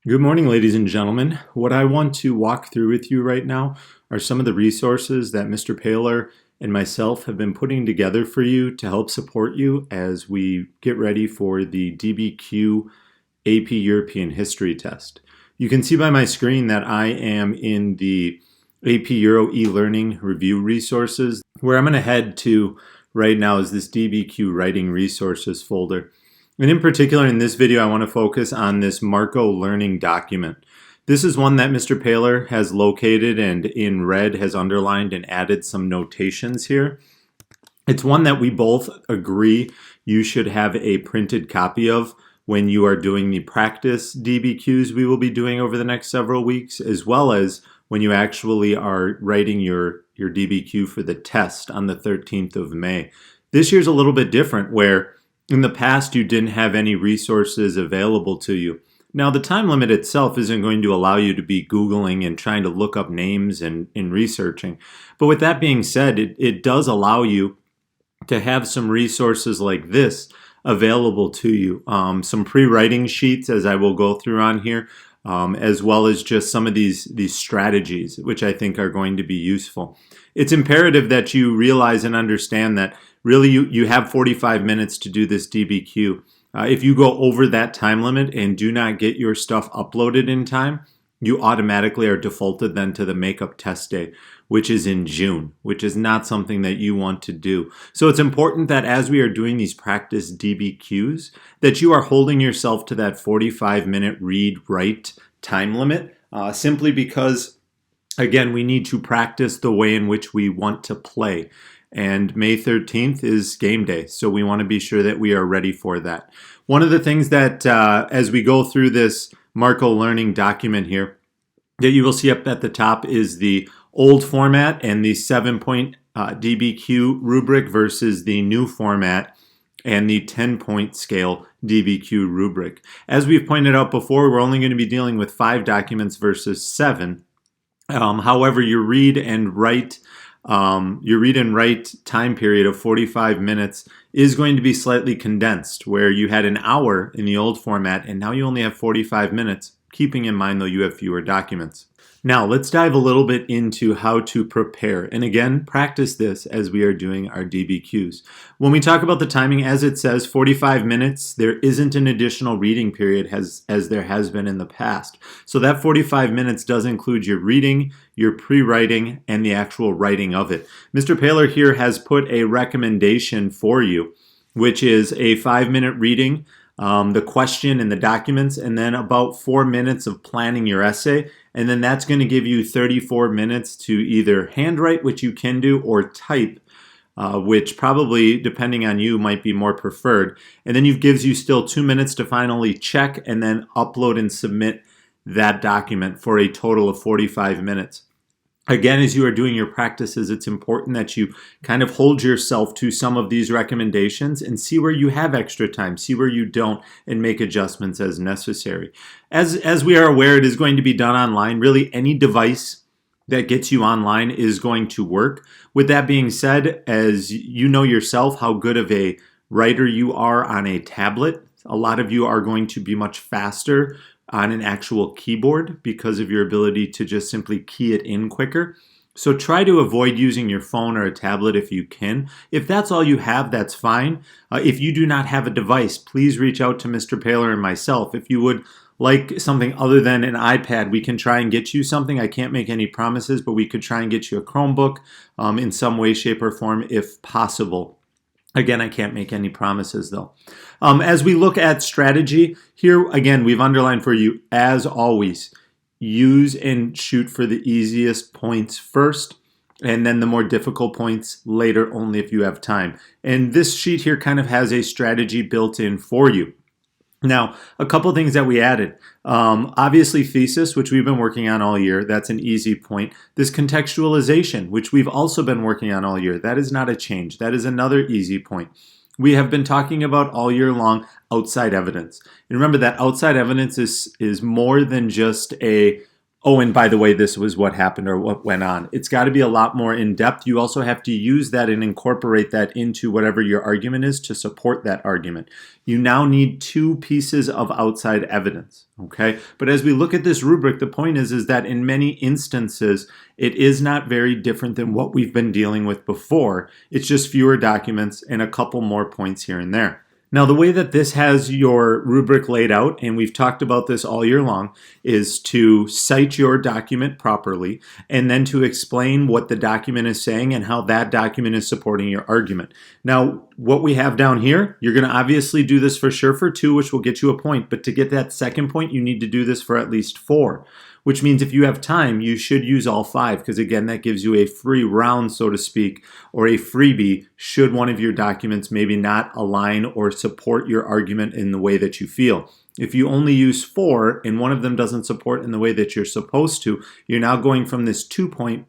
Good morning, ladies and gentlemen. What I want to walk through with you right now are some of the resources that Mr. Paler and myself have been putting together for you to help support you as we get ready for the DBQ AP European History test. You can see by my screen that I am in the AP Euro e-learning review resources. Where I'm going to head to right now is this DBQ writing resources folder. And in particular, in this video, I want to focus on this Marco learning document. This is one that Mr. Paler has located and in red has underlined and added some notations here. It's one that we both agree you should have a printed copy of when you are doing the practice DBQs we will be doing over the next several weeks, as well as when you actually are writing your DBQ for the test on the 13th of May. This year's a little bit different where in the past, you didn't have any resources available to you. Now, the time limit itself isn't going to allow you to be Googling and trying to look up names and researching. But with that being said, it does allow you to have some resources like this available to you. Some pre-writing sheets, as I will go through on here, as well as just some of these strategies, which I think are going to be useful. It's imperative that you realize and understand that really you have 45 minutes to do this DBQ. If you go over that time limit and do not get your stuff uploaded in time, you automatically are defaulted then to the makeup test day, which is in June, which is not something that you want to do. So it's important that as we are doing these practice DBQs, that you are holding yourself to that 45-minute read-write time limit, simply because, again, we need to practice the way in which we want to play. And May 13th is game day, so we want to be sure that we are ready for that. One of the things that, as we go through this Marco learning document here, that you will see up at the top is the old format and the 7-point DBQ rubric versus the new format and the 10-point scale DBQ rubric. As we've pointed out before, we're only going to be dealing with 5 documents versus 7. However, your read and write time period of 45 minutes is going to be slightly condensed, where you had an hour in the old format and now you only have 45 minutes, keeping in mind though you have fewer documents. Now let's dive a little bit into how to prepare, and again practice this as we are doing our DBQs. When we talk about the timing, as it says 45 minutes, there isn't an additional reading period as there has been in the past. So that 45 minutes does include your reading, your pre-writing, and the actual writing of it. Mr. Paler here has put a recommendation for you, which is a 5-minute reading, the question and the documents, and then about 4 minutes of planning your essay. And then that's going to give you 34 minutes to either handwrite, which you can do, or type, which probably, depending on you, might be more preferred. And then it gives you still 2 minutes to finally check and then upload and submit that document for a total of 45 minutes. Again, as you are doing your practices, it's important that you kind of hold yourself to some of these recommendations and see where you have extra time, see where you don't, and make adjustments as necessary. As we are aware, it is going to be done online. Really, any device that gets you online is going to work. With that being said, as you know yourself how good of a writer you are on a tablet, a lot of you are going to be much faster on an actual keyboard because of your ability to just simply key it in quicker. So try to avoid using your phone or a tablet if you can. If that's all you have, that's fine. If you do not have a device, please reach out to Mr. Paler and myself. If you would like something other than an iPad, we can try and get you something. I can't make any promises, but we could try and get you a Chromebook in some way, shape, or form if possible. Again, I can't make any promises though. As we look at strategy, here again, we've underlined for you, as always, use and shoot for the easiest points first, and then the more difficult points later only if you have time. And this sheet here kind of has a strategy built in for you. Now, a couple things that we added. Obviously, thesis, which we've been working on all year. That's an easy point. This contextualization, which we've also been working on all year. That is not a change. That is another easy point. We have been talking about all year long outside evidence. And remember that outside evidence is more than just a Oh, and by the way, this was what happened or what went on. It's got to be a lot more in depth. You also have to use that and incorporate that into whatever your argument is to support that argument. You now need two pieces of outside evidence, okay? But as we look at this rubric, the point is that in many instances, it is not very different than what we've been dealing with before. It's just fewer documents and a couple more points here and there. Now, the way that this has your rubric laid out, and we've talked about this all year long, is to cite your document properly and then to explain what the document is saying and how that document is supporting your argument. Now, what we have down here, you're going to obviously do this for sure for 2, which will get you a point, but to get that second point, you need to do this for at least 4. Which means if you have time, you should use all 5 because, again, that gives you a free round, so to speak, or a freebie should one of your documents maybe not align or support your argument in the way that you feel. If you only use 4 and one of them doesn't support in the way that you're supposed to, you're now going from this 2-point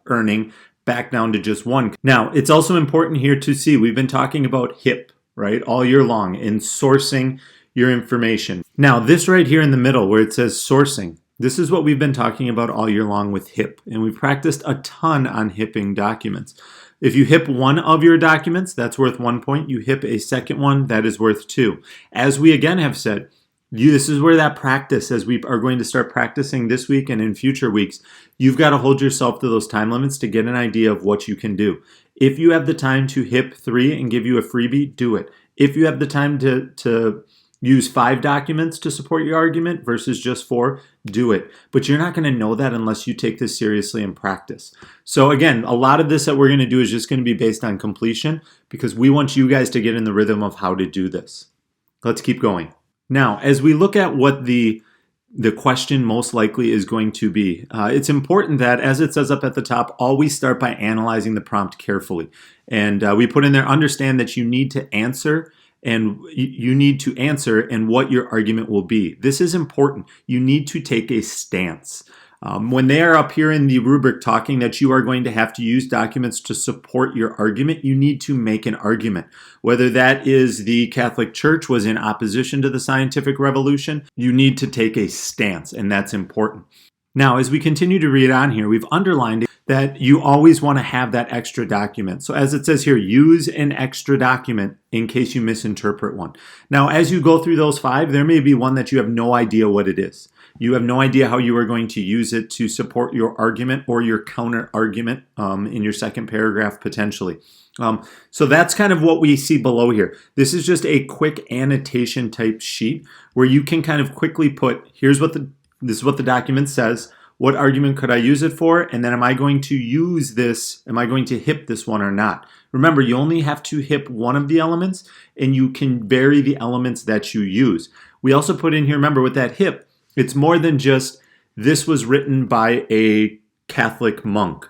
earning back down to just 1. Now, it's also important here to see, we've been talking about HIP, right, all year long in sourcing your information. Now, this right here in the middle where it says sourcing, this is what we've been talking about all year long with HIP, and we've practiced a ton on HIPping documents. If you HIP one of your documents, that's worth 1 point. You HIP a second one, that is worth 2. As we again have said, this is where that practice, as we are going to start practicing this week and in future weeks, you've got to hold yourself to those time limits to get an idea of what you can do. If you have the time to HIP 3 and give you a freebie, do it. If you have the time to use 5 documents to support your argument versus just 4, do it. But you're not going to know that unless you take this seriously in practice. So again, a lot of this that we're going to do is just going to be based on completion because we want you guys to get in the rhythm of how to do this. Let's keep going. Now, as we look at what the question most likely is going to be, it's important that, as it says up at the top, always start by analyzing the prompt carefully. And we put in there, understand that you need to answer and what your argument will be. This is important. You need to take a stance. When they are up here in the rubric talking that you are going to have to use documents to support your argument, you need to make an argument. Whether that is the Catholic Church was in opposition to the scientific revolution, you need to take a stance, and that's important. Now, as we continue to read on here, we've underlined that you always want to have that extra document. So as it says here, use an extra document in case you misinterpret one. Now, as you go through those 5, there may be one that you have no idea what it is. You have no idea how you are going to use it to support your argument or your counter argument in your second paragraph potentially. So that's kind of what we see below here. This is just a quick annotation type sheet where you can kind of quickly put, this is what the document says. What argument could I use it for? And then am I going to use this? Am I going to HIP this one or not? Remember, you only have to HIP one of the elements and you can vary the elements that you use. We also put in here, remember with that HIP, it's more than just this was written by a Catholic monk.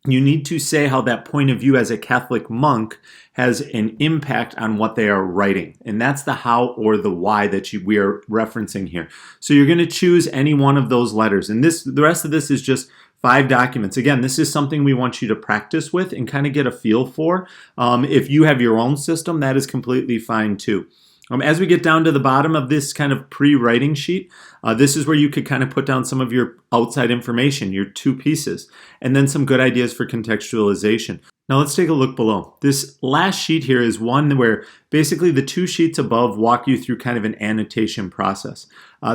You need to say how that point of view as a Catholic monk has an impact on what they are writing. And that's the how or the why that we are referencing here. So you're going to choose any one of those letters. And the rest of this is just 5 documents. Again, this is something we want you to practice with and kind of get a feel for. If you have your own system, that is completely fine too. As we get down to the bottom of this kind of pre-writing sheet, this is where you could kind of put down some of your outside information, your 2 pieces, and then some good ideas for contextualization. Now let's take a look below. This last sheet here is one where basically the 2 sheets above walk you through kind of an annotation process.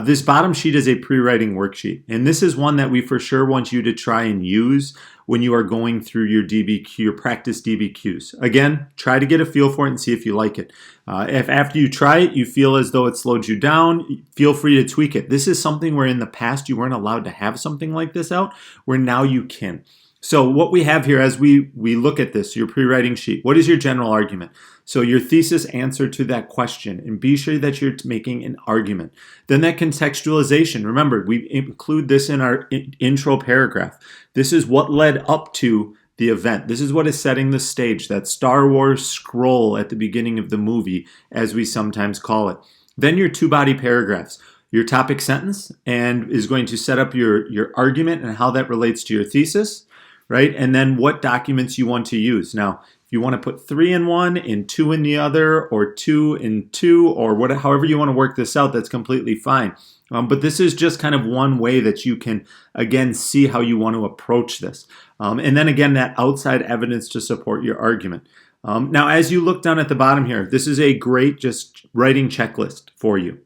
This bottom sheet is a pre-writing worksheet, and this is one that we for sure want you to try and use when you are going through your DBQ, your practice DBQs. Again, try to get a feel for it and see if you like it. If after you try it, you feel as though it slowed you down, feel free to tweak it. This is something where in the past you weren't allowed to have something like this out, where now you can. So what we have here as we look at this, your pre-writing sheet, what is your general argument? So your thesis answer to that question, and be sure that you're making an argument. Then that contextualization, remember, we include this in our intro paragraph. This is what led up to the event. This is what is setting the stage, that Star Wars scroll at the beginning of the movie, as we sometimes call it. Then your 2 body paragraphs. Your topic sentence and is going to set up your argument and how that relates to your thesis, right? And then what documents you want to use. Now, if you want to put 3 in one and 2 in the other, or 2 in 2, or however you want to work this out, that's completely fine. But this is just kind of one way that you can, again, see how you want to approach this. And then again, that outside evidence to support your argument. Now, as you look down at the bottom here, this is a great just writing checklist for you.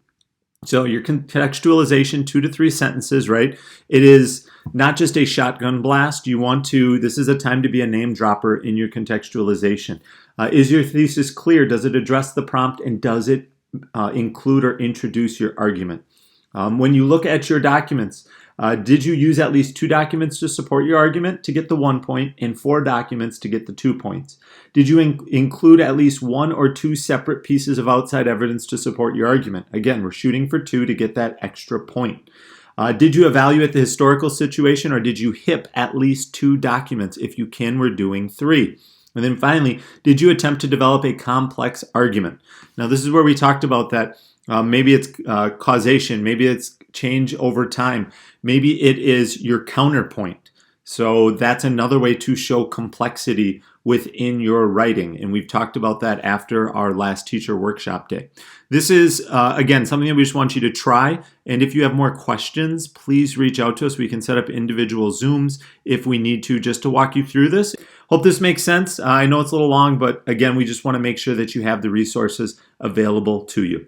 So your contextualization, 2 to 3 sentences, right? It is not just a shotgun blast. You want to, this is a time to be a name dropper in your contextualization. Is your thesis clear? Does it address the prompt, and does it include or introduce your argument? When you look at your documents, did you use at least 2 documents to support your argument to get the 1 point, and 4 documents to get the 2 points? Did you include at least 1 or 2 separate pieces of outside evidence to support your argument? Again, we're shooting for 2 to get that extra point. Did you evaluate the historical situation, or did you HIP at least 2 documents? If you can, we're doing 3. And then finally, did you attempt to develop a complex argument? Now, this is where we talked about that. Maybe it's causation, maybe it's change over time, maybe it is your counterpoint. So that's another way to show complexity within your writing. And we've talked about that after our last teacher workshop day. This is, again, something that we just want you to try. And if you have more questions, please reach out to us. We can set up individual Zooms if we need to, just to walk you through this. Hope this makes sense. I know it's a little long, but again, we just want to make sure that you have the resources available to you.